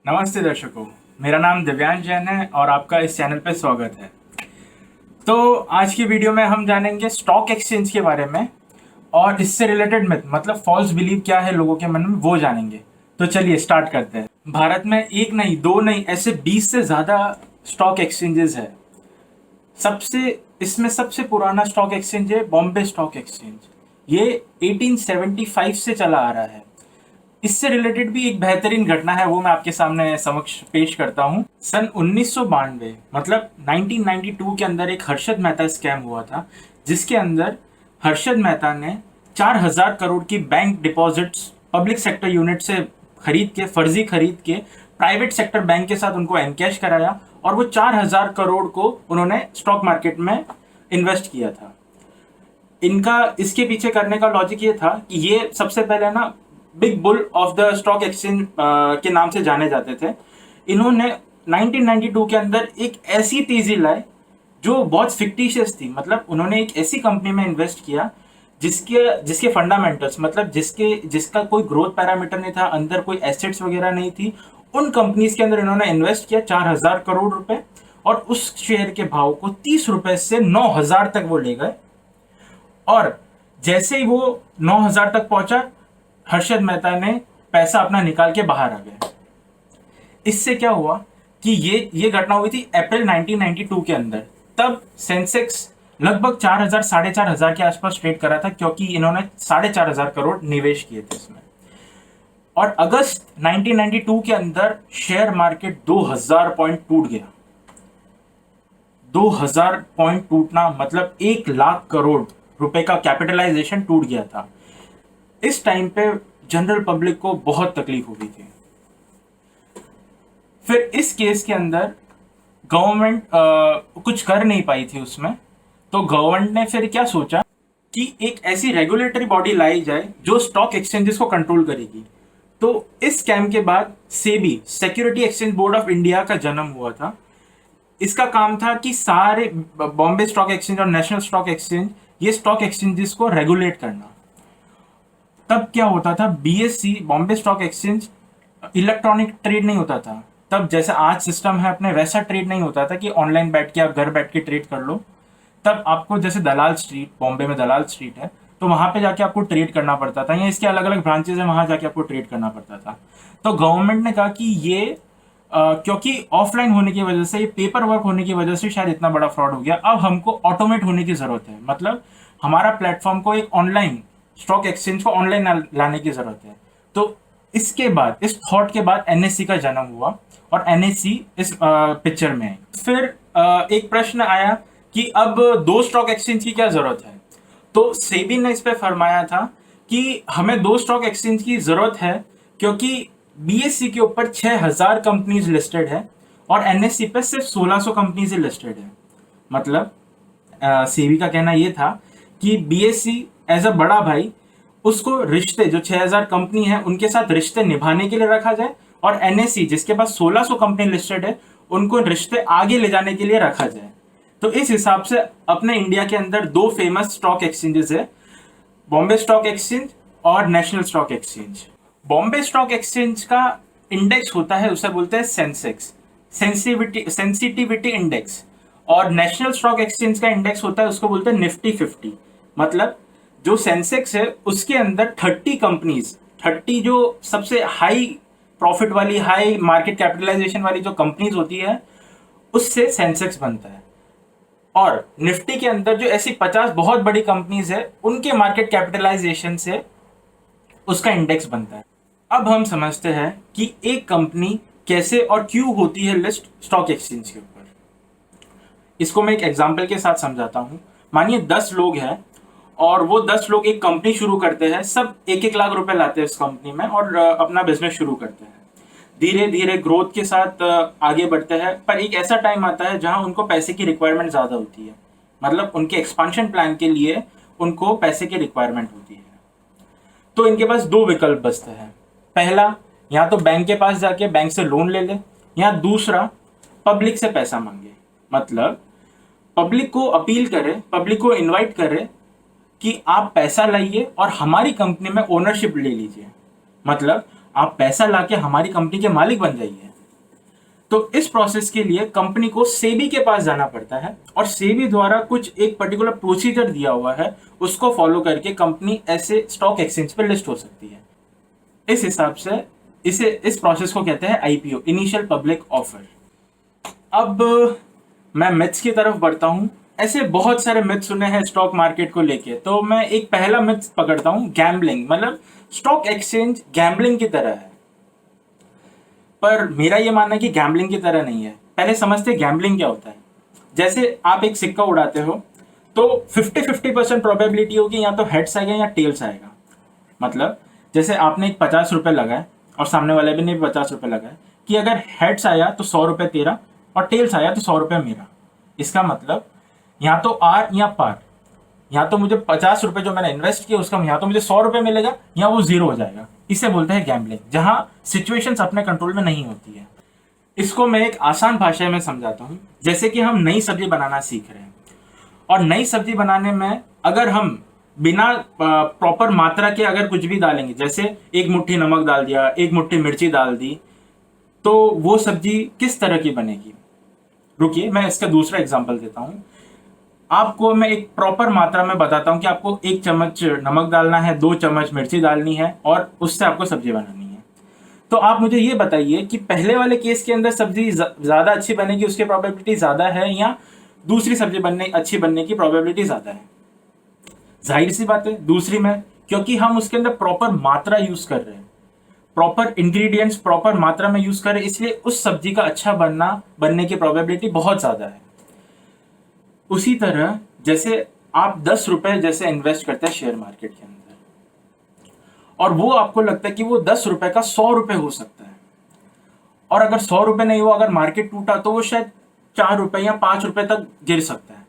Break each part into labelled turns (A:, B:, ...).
A: नमस्ते दर्शकों, मेरा नाम दिव्यांश जैन है और आपका इस चैनल पे स्वागत है। तो आज की वीडियो में हम जानेंगे स्टॉक एक्सचेंज के बारे में और इससे रिलेटेड मिथ मतलब फॉल्स बिलीव क्या है लोगों के मन में वो जानेंगे। तो चलिए स्टार्ट करते हैं। भारत में एक नहीं दो नहीं ऐसे 20 से ज़्यादा स्टॉक एक्सचेंजेस है। इसमें सबसे पुराना स्टॉक एक्सचेंज है बॉम्बे स्टॉक एक्सचेंज। ये 1875 से चला आ रहा है। इससे रिलेटेड भी एक बेहतरीन घटना है, वो मैं आपके सामने समक्ष पेश करता हूँ। सन 1992 मतलब 1992 के अंदर एक हर्षद मेहता स्कैम हुआ था, जिसके अंदर हर्षद मेहता ने 4,000 करोड़ की bank deposits public sector unit से फर्जी खरीद के प्राइवेट सेक्टर बैंक के साथ उनको एनकैश कराया और वो 4,000 करोड़ को उन्होंने स्टॉक मार्केट में इन्वेस्ट किया था। इनका इसके पीछे करने का लॉजिक ये था कि ये सबसे पहले ना big bull of the stock exchange के नाम से जाने जाते थे। इन्होंने 1992 के अंदर एक ऐसी तेजी लाई जो बहुत फिक्टिशियस थी। मतलब उन्होंने एक ऐसी कंपनी में इन्वेस्ट किया जिसके फंडामेंटल्स मतलब जिसका कोई ग्रोथ पैरामीटर नहीं था, अंदर कोई एसेट्स वगैरह नहीं थी। उन कंपनीज के अंदर इन्होंने इन्वेस्ट किया 4,000 करोड़ रुपए और उस शेयर के भाव को 30 रुपए से 9,000 तक वो ले गए। और जैसे ही वो 9,000 तक पहुंचा, हर्षद मेहता ने पैसा अपना निकाल के बाहर आ गए। इससे क्या हुआ कि ये घटना हुई थी अप्रैल 1992 के अंदर। तब सेंसेक्स लगभग 4,000 साढ़े 4,000 के आसपास ट्रेड करा था, क्योंकि इन्होंने 4,500 करोड़ निवेश किए थे इसमें। और अगस्त 1992 के अंदर शेयर मार्केट 2,000 पॉइंट टूट गया। 2,000 पॉइंट टूटना मतलब 1,00,000 करोड़ रुपए का कैपिटलाइजेशन टूट गया था। इस टाइम पे जनरल पब्लिक को बहुत तकलीफ हो गई थी। फिर इस केस के अंदर गवर्नमेंट कुछ कर नहीं पाई थी उसमें। तो गवर्नमेंट ने फिर क्या सोचा कि एक ऐसी रेगुलेटरी बॉडी लाई जाए जो स्टॉक एक्सचेंजेस को कंट्रोल करेगी। तो इस स्कैम के बाद SEBI security exchange board of India का जन्म हुआ था। इसका काम था कि सारे बॉम्बे स्टॉक एक्सचेंज और नेशनल स्टॉक एक्सचेंज ये स्टॉक एक्सचेंजेस को रेगुलेट करना। तब क्या होता था, BSc Bombay stock exchange electronic trade नहीं होता था। तब जैसे आज सिस्टम है अपने, वैसा ट्रेड नहीं होता था कि ऑनलाइन बैठ के आप घर बैठ के ट्रेड कर लो। तब आपको जैसे दलाल स्ट्रीट, बॉम्बे में दलाल स्ट्रीट है, तो वहां पे जाके आपको ट्रेड करना पड़ता था, या इसके अलग अलग ब्रांचेस है, वहां जाके आपको ट्रेड करना पड़ता था। तो गवर्नमेंट ने कहा कि ये क्योंकि ऑफलाइन होने की वजह से, ये पेपर वर्क होने की वजह से शायद इतना बड़ा फ्रॉड हो गया, अब हमको ऑटोमेट होने की जरूरत है। मतलब हमारा प्लेटफॉर्म को एक ऑनलाइन स्टॉक एक्सचेंज को ऑनलाइन लाने की जरूरत है। तो इसके बाद, इस थॉट के बाद एनएससी का जन्म हुआ और एनएससी इस पिक्चर में आई। फिर एक प्रश्न आया कि अब दो स्टॉक एक्सचेंज की क्या जरूरत है। तो सेबी ने इस पे फरमाया था कि हमें दो स्टॉक एक्सचेंज की जरूरत है, क्योंकि बीएससी के ऊपर 6,000 कंपनीज लिस्टेड है और एनएससी पे सिर्फ 1,600 कंपनीज लिस्टेड है। मतलब सेबी का कहना यह था कि बीएससी एज अ बड़ा भाई, उसको रिश्ते जो 6,000 कंपनी है उनके साथ रिश्ते निभाने के लिए रखा जाए, और एनएससी जिसके पास 1,600 कंपनी लिस्टेड है उनको रिश्ते आगे ले जाने के लिए रखा जाए। तो इस हिसाब से अपने इंडिया के अंदर दो फेमस स्टॉक एक्सचेंजेस है, बॉम्बे स्टॉक एक्सचेंज और national stock exchange. Bombay stock exchange का इंडेक्स होता है, उसे बोलते हैं सेंसेक्स, सेंसिटिविटी इंडेक्स। और नेशनल स्टॉक एक्सचेंज का इंडेक्स होता है, उसको बोलते हैं निफ्टी 50। मतलब जो सेंसेक्स है उसके अंदर 30 कंपनीज, 30 जो सबसे हाई प्रॉफिट वाली, हाई मार्केट कैपिटलाइजेशन वाली जो कंपनीज होती है, उससे सेंसेक्स बनता है। और निफ्टी के अंदर जो ऐसी 50 बहुत बड़ी कंपनीज है, उनके मार्केट कैपिटलाइजेशन से उसका इंडेक्स बनता है। अब हम समझते हैं कि एक कंपनी कैसे और क्यों होती है लिस्ट स्टॉक एक्सचेंज के ऊपर। इसको मैं एक एग्जांपल के साथ समझाता हूं। मानिए 10 लोग हैं और वो 10 लोग एक कंपनी शुरू करते हैं, सब 1-1 लाख रुपए लाते हैं इस कंपनी में और अपना बिजनेस शुरू करते हैं। धीरे धीरे ग्रोथ के साथ आगे बढ़ते हैं, पर एक ऐसा टाइम आता है जहां उनको पैसे की रिक्वायरमेंट ज्यादा होती है। मतलब उनके एक्सपांशन प्लान के लिए उनको पैसे की रिक्वायरमेंट होती है। तो इनके पास दो विकल्प बचते हैं। पहला, या तो बैंक के पास जाके बैंक से लोन ले ले, या दूसरा पब्लिक से पैसा मांगे। मतलब पब्लिक को अपील करे, पब्लिक को इनवाइट करे कि आप पैसा लाइए और हमारी कंपनी में ओनरशिप ले लीजिए। मतलब आप पैसा लाके हमारी कंपनी के मालिक बन जाइए। तो इस प्रोसेस के लिए कंपनी को सेबी के पास जाना पड़ता है और सेबी द्वारा कुछ एक पर्टिकुलर प्रोसीजर दिया हुआ है, उसको फॉलो करके कंपनी ऐसे स्टॉक एक्सचेंज पे लिस्ट हो सकती है। इस हिसाब से इस प्रोसेस को कहते हैं आईपीओ, इनिशियल पब्लिक ऑफर। अब मैं मिथ्स की तरफ बढ़ता हूं। ऐसे बहुत सारे मिथ सुने हैं स्टॉक मार्केट को लेके, तो मैं एक पहला मिथ पकड़ता हूं, गैम्बलिंग, मतलब स्टॉक एक्सचेंज गैम्बलिंग की तरह है। पर मेरा ये मानना है कि गैम्बलिंग की तरह नहीं है। पहले समझते गैम्बलिंग क्या होता है। जैसे आप एक सिक्का उड़ाते हो तो 50-50% प्रोबेबिलिटी होगी या तो हेड्स आएगा या टेल्स आएगा। मतलब जैसे आपने एक 50 रुपए लगाए और सामने वाले भी ने 50 रुपए लगाए, कि अगर हेड्स आया तो 100 रुपए तेरा और टेल्स आया तो 100 रुपए मेरा। इसका मतलब या तो आर या पार, या तो मुझे 50 रुपए जो मैंने इन्वेस्ट किया उसका या तो मुझे 100 रुपए मिलेगा या वो जीरो हो जाएगा। इसे बोलते हैं गैम्बलिंग, जहां सिचुएशंस अपने कंट्रोल में नहीं होती है। इसको मैं एक आसान भाषा में समझाता हूं। जैसे कि हम नई सब्जी बनाना सीख रहे हैं और नई सब्जी बनाने में अगर हम बिना प्रॉपर मात्रा के अगर कुछ भी डालेंगे, जैसे एक मुट्ठी नमक डाल दिया, एक मुट्ठी मिर्ची डाल दी, तो वो सब्जी किस तरह की बनेगी। रुकिए, मैं इसका दूसरा एग्जांपल देता हूं। आपको मैं एक प्रॉपर मात्रा में बताता हूं कि आपको 1 चम्मच नमक डालना है, 2 चम्मच मिर्ची डालनी है और उससे आपको सब्जी बनानी है। तो आप मुझे ये बताइए कि पहले वाले केस के अंदर सब्जी ज्यादा अच्छी बनेगी, उसकी प्रोबेबिलिटी ज्यादा है, या दूसरी सब्जी अच्छी बनने की प्रोबेबिलिटी ज्यादा है। जाहिर सी बात है दूसरी में, क्योंकि हम उसके अंदर प्रॉपर मात्रा यूज कर रहे हैं, प्रॉपर इंग्रेडिएंट्स प्रॉपर मात्रा में यूज कर रहे हैं, इसलिए उस सब्जी का अच्छा बनने की प्रोबेबिलिटी बहुत ज्यादा है। उसी तरह जैसे आप 10 रुपए जैसे इन्वेस्ट करते हैं शेयर मार्केट के अंदर, और वो आपको लगता है कि वो 10 रुपए का 100 रुपए हो सकता है, और अगर 100 रुपए नहीं हुआ, अगर मार्केट टूटा तो वो शायद 4 रुपए या 5 रुपए तक गिर सकता है।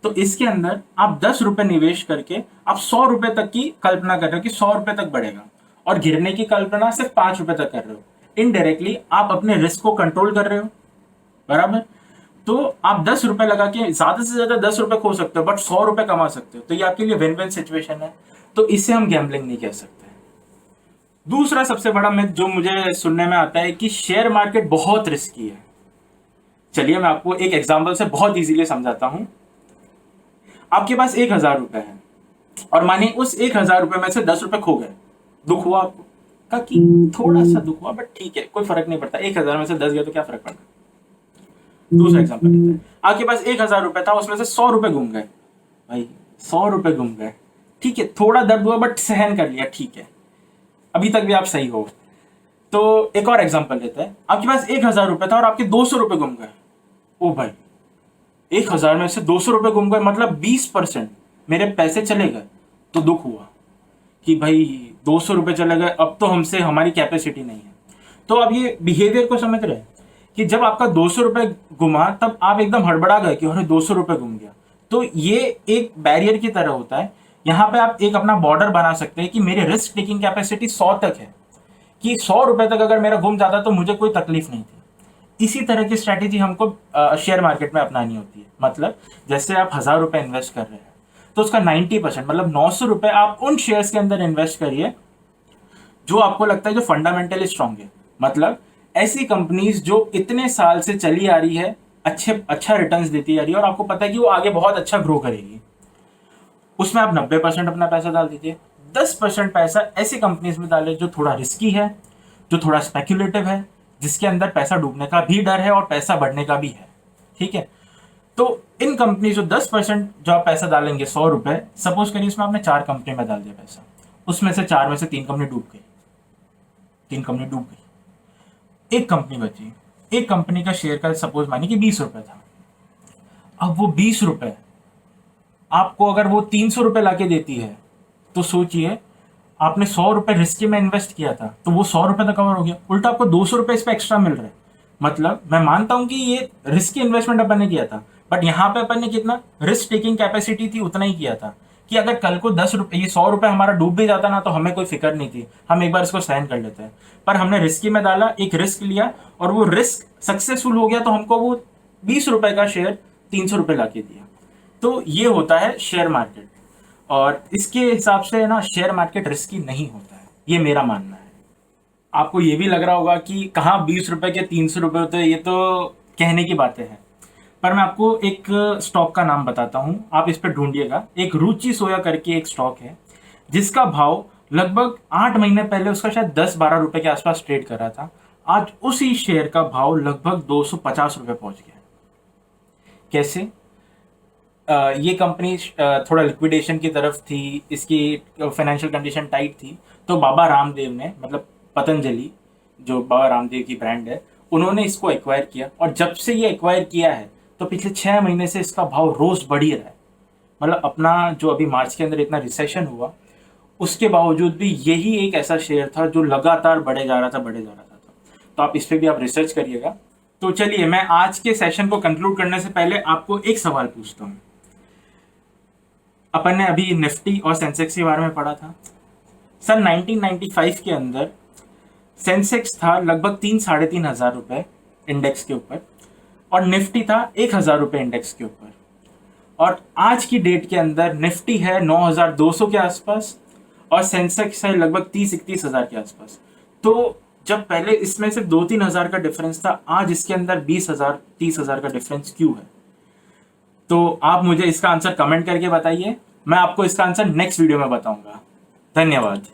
A: तो इसके अंदर आप 10 रुपए निवेश करके आप 100 रुपए तक की कल्पना कर रहे हो कि 100 रुपए तक बढ़ेगा, और गिरने की कल्पना सिर्फ 5 रुपए तक कर रहे हो। इनडायरेक्टली आप अपने रिस्क को कंट्रोल कर रहे हो, बराबर। तो आप 10 रुपए लगा के ज्यादा से ज्यादा 10 रुपए खो सकते हो, बट 100 रुपए कमा सकते हो। तो ये आपके लिए विन विन सिचुएशन है। तो इसे हम गैम्बलिंग नहीं कह सकते। दूसरा सबसे बड़ा मिथ जो मुझे सुनने में आता है कि शेयर मार्केट बहुत रिस्की है। चलिए मैं आपको एक एग्जांपल से बहुत इजीली समझाता हूं। आपके पास 1,000 रुपए है और मानिए उस 1,000 रुपए में से 10 रुपए खो गए। दुख हुआ आपको? का कि थोड़ा सा दुख हुआ, बट ठीक है, कोई फर्क नहीं पड़ता। 1,000 में से 10 गए तो क्या फर्क पड़ता। दूसरा एग्जांपल लेते हैं। आपके पास 1,000 रुपए था, उसमें से 100 रुपए घूम गए। भाई 100 रुपए घूम गए, ठीक है, थोड़ा दर्द हुआ बट सहन कर लिया, ठीक है, अभी तक भी आप सही हो। तो एक और एग्जांपल लेते हैं। आपके पास 1,000 रुपए था और आपके 200 रुपए गुम गए। ओ भाई, 1,000 में से 200 रुपए गुम गए, मतलब 20% मेरे पैसे चले गए। तो दुख हुआ कि भाई 200 रुपए चले गए, अब तो हमसे हमारी कैपेसिटी नहीं है। तो अब ये बिहेवियर को समझ रहे हैं कि जब आपका 200 रुपए गुमा तब आप एकदम हड़बड़ा गए कि अरे 200 रुपए गुम गया। तो ये एक बैरियर की तरह होता है। यहाँ पे आप एक अपना बॉर्डर बना सकते हैं कि मेरी रिस्क टेकिंग कैपेसिटी 100 तक है, कि 100 रुपए तक अगर मेरा गुम जाता तो मुझे कोई तकलीफ नहीं थी। इसी तरह की स्ट्रैटेजी हमको शेयर मार्केट में अपनानी होती है। मतलब जैसे आप 1,000 रुपए इन्वेस्ट कर रहे हैं तो उसका 90% मतलब 900 रुपए आप उन शेयर्स के अंदर इन्वेस्ट करिए जो आपको लगता है जो फंडामेंटली स्ट्रांग है। मतलब ऐसी कंपनीज जो इतने साल से चली आ रही है, अच्छा रिटर्न्स देती आ रही है और आपको पता है कि वो आगे बहुत अच्छा ग्रो करेगी, उसमें आप 90% अपना पैसा डाल दीजिए। 10% पैसा ऐसी कंपनीज में डालें जो थोड़ा रिस्की है, जो थोड़ा स्पेक्युलेटिव है, जिसके अंदर पैसा डूबने का भी डर है और पैसा बढ़ने का भी है, ठीक है। तो इन कंपनी जो 10% जो आप पैसा डालेंगे, 100 रुपए, सपोज करिए उसमें आपने 4 कंपनी में डाल दिया पैसा, उसमें से 4 में से 3 कंपनी डूब गई, 3 कंपनी डूब गई, एक कंपनी बची। एक कंपनी का शेयर का सपोज मानिए कि 20 रुपए था। अब वो 20 रुपए आपको अगर वो 300 रुपए लाके देती है तो सोचिए, आपने 100 रुपए रिस्क में इन्वेस्ट किया था तो वो 100 रुपए तक कवर हो गया, उल्टा आपको 200 रुपए इस पे एक्स्ट्रा मिल रहे हैं। मतलब मैं मानता हूं कि ये रिस्की इन्वेस्टमेंट अपन ने किया था, बट यहाँ पे अपन ने कितना रिस्क टेकिंग कैपेसिटी थी उतना ही किया था कि अगर कल को 10 रुपए, ये 100 रुपए हमारा डूब भी जाता ना तो हमें कोई फिक्र नहीं थी, हम एक बार इसको सहन कर लेते हैं। पर हमने रिस्की में डाला, एक रिस्क लिया और वो रिस्क सक्सेसफुल हो गया तो हमको वो 20 रुपए का शेयर 300 रुपए ला के दिया। तो ये होता है शेयर मार्केट, और इसके हिसाब से ना शेयर मार्केट रिस्की नहीं होता है, ये मेरा मानना है। आपको ये भी लग रहा होगा कि कहाँ 20 रुपए के 300 रुपए होते हैं, ये तो कहने की बातें हैं। पर मैं आपको एक स्टॉक का नाम बताता हूँ, आप इस पर ढूंढिएगा। एक रुचि सोया करके एक स्टॉक है, जिसका भाव लगभग 8 महीने पहले उसका शायद 10-12 रुपए के आसपास ट्रेड कर रहा था। आज उसी शेयर का भाव लगभग 250 रुपए पहुंच गया है। कैसे? ये कंपनी थोड़ा लिक्विडेशन की तरफ थी, इसकी फाइनेंशियल कंडीशन टाइट थी, तो बाबा रामदेव ने, मतलब पतंजलि जो बाबा रामदेव की ब्रांड है, उन्होंने इसको एक्वायर किया। और जब से ये एक्वायर किया है तो पिछले 6 महीने से इसका भाव रोज बढ़ ही रहा है। मतलब अपना जो अभी मार्च के अंदर इतना रिसेशन हुआ, उसके बावजूद भी यही एक ऐसा शेयर था जो लगातार बढ़े जा रहा था, बढ़े जा रहा था। तो आप इस पे भी आप रिसर्च करिएगा। तो चलिए, मैं आज के सेशन को कंक्लूड करने से पहले आपको एक सवाल पूछता हूँ। अपन ने अभी निफ्टी और सेंसेक्स के बारे में पढ़ा था। सन 1995 के अंदर सेंसेक्स था लगभग 3-3.5 हजार रुपए इंडेक्स के ऊपर, और निफ्टी था 1,000 रुपए इंडेक्स के ऊपर। और आज की डेट के अंदर निफ्टी है 9,200 के आसपास, और सेंसेक्स है लगभग 30-31 हजार के आसपास। तो जब पहले इसमें सिर्फ 2-3 हजार का डिफरेंस था, आज इसके अंदर 20,000-30,000 का डिफरेंस क्यों है? तो आप मुझे इसका आंसर कमेंट करके बताइए। मैं आपको इसका आंसर नेक्स्ट वीडियो में बताऊंगा। धन्यवाद।